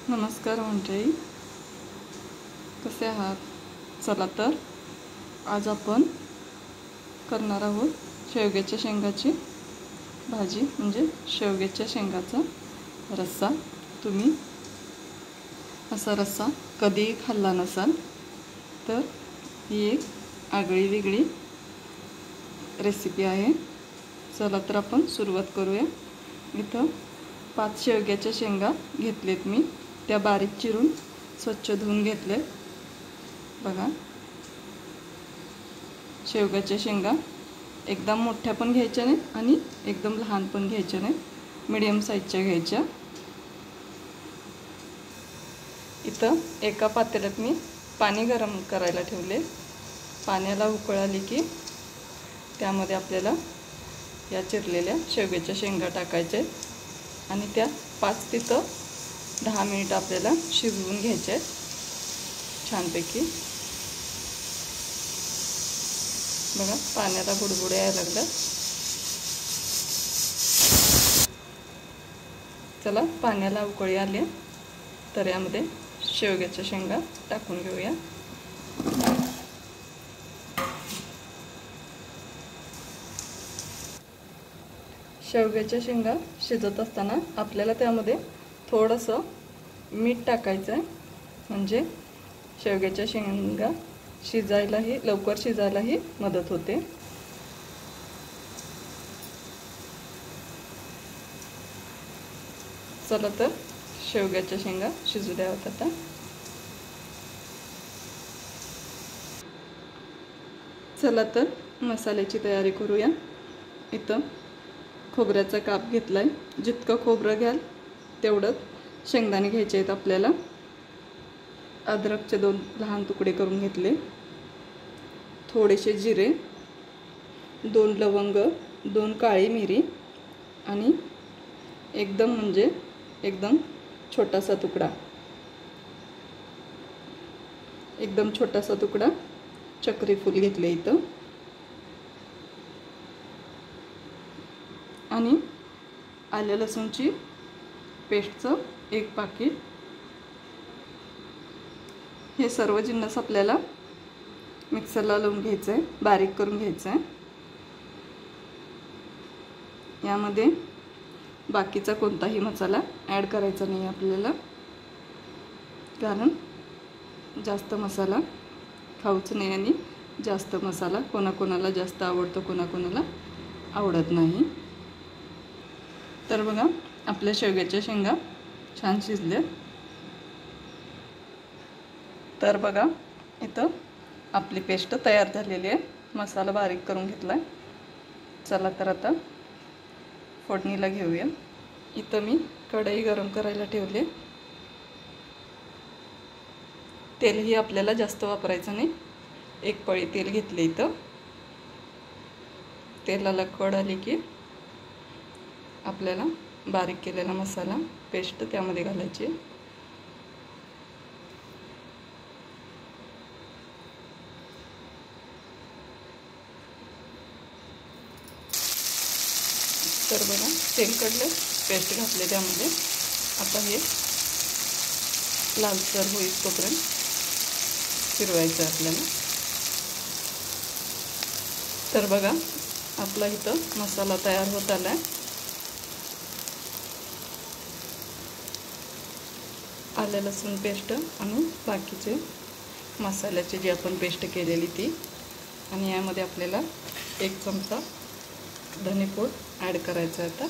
नमस्कार मंडळी, कसे आहात? चला तर आज आपण करणार आहोत शेवग्याच्या शेंगाची भाजी, म्हणजे शेवग्याच्या शेंगाचा रस्सा। तुम्ही असा रस्सा कधीही खाल्ला नसाल, तर ही एक आगळी वेगळी रेसिपी आहे। चला तर आपण सुरुवात करूया। इथं 5 शेवग्याच्या शेंगा घेतलेत मी, त्या बारीक चिरून स्वच्छ धुवून घेतले। बघा, शेवग्याच्या शेंगा एकदम मोठ्या पण घ्यायच्या नाही आणि एकदम लहान पण घ्यायच्या नाही, मीडियम साईजच्या घ्यायच्या। इथं एका पातेल्यात मी पाणी गरम करायला ठेवले। पाण्याला उकळ आली की त्यामध्ये आपल्याला या चिरलेल्या शेवग्याच्या शेंगा टाकायच्या आणि त्या 5 ते 10 मिनिट आपल्याला शिजवून घ्यायचे छानपैकी। बघा, पाण्याला बुडबुडे यायला लागतात। चला, पाण्याला उकळी आली तर यामध्ये शेवग्याच्या शेंगा टाकून घेऊया। शेवग्याच्या शेंगा शिजत असताना आपल्याला त्यामध्ये थोडंसं मीठ टाकायचं आहे, म्हणजे शेवग्याच्या शेंगा शिजायलाही लवकर शिजायलाही मदत होते। चला तर शेवग्याच्या शेंगा शिजू द्याव्यात आता। चला तर मसाल्याची तयारी करूया। इथं खोबऱ्याचा काप घेतलाय, जितकं खोबरं घ्याल तेवढंच शेंगदाणे घ्यायचे आहेत आपल्याला। अद्रकचे 2 लहान तुकडे करून घेतले, थोडेसे जिरे, 2 लवंग, 2 काळी मिरी आणि एकदम छोटासा तुकडा चक्री फूल घेतले इथं, आणि आलं लसूणची पेस्टचं 1 पाकीट। हे सर्व जिन्नस आपल्याला मिक्सरला लावून घ्यायचं आहे, बारीक करून घ्यायचं आहे। यामध्ये बाकीचा कोणताही मसाला ॲड करायचा नाही आपल्याला, कारण जास्त मसाला खाऊच नाही आणि जास्त मसाला कोणाकोणाला जास्त आवडतो, कोणाकोणाला आवडत नाही। तर बघा, आपल्या शेवग्याच्या शेंगा छान शिजल्या। तर बघा, इथं आपली पेस्ट तयार झालेली आहे, मसाला बारीक करून घेतलाय। चला तर आता फोडणीला घेऊया। इथं मी कढई गरम करायला ठेवले। तेलही आपल्याला जास्त वापरायचं नाही, 1 पळी तेल घेतले इथं। तेलाला कड आली की आपल्याला बारीक केलेला मसाला पेस्ट त्यामध्ये घालायची। तर बघा, तेल कडले, पेस्ट घातले त्यामध्ये। आता हे लालसर होईल तोपर्यंत फिरवायचं आपल्याला। तर बघा, आपला इथं मसाला तयार होत आलाय। आलं लसूण पेस्ट आणि बाकीचे मसाल्याची जी आपण पेस्ट केलेली ती, आणि यामध्ये आपल्याला 1 चमचा धनेपूड ॲड करायचं आता,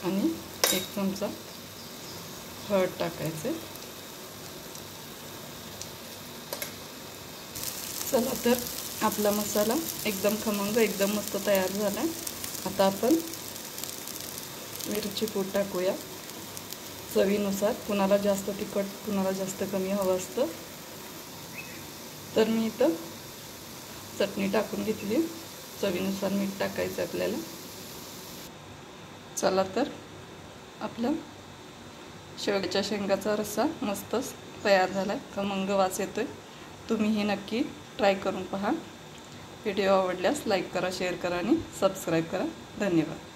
आणि 1 चमचा हळद टाकायचं। चला तर आपला मसाला एकदम खमंग, एकदम मस्त तयार झाला। आता आपण मिरची पूड टाकूया चवीनुसार, कुणाला जास्त तिखट, कुणाला जास्त कमी हवं असतं। तर मी इथं चटणी टाकून घेतली, चवीनुसार मीठ टाकायचं आपल्याला। चला तर आपला शेवग्याच्या शेंगाचा रस्सा मस्तच तयार झालाय, खमंग वास येतोय। तुम्ही हे नक्की ट्राय करून पहा। व्हिडिओ आवडल्यास लाईक करा, शेअर करा आणि सबस्क्राईब करा। धन्यवाद।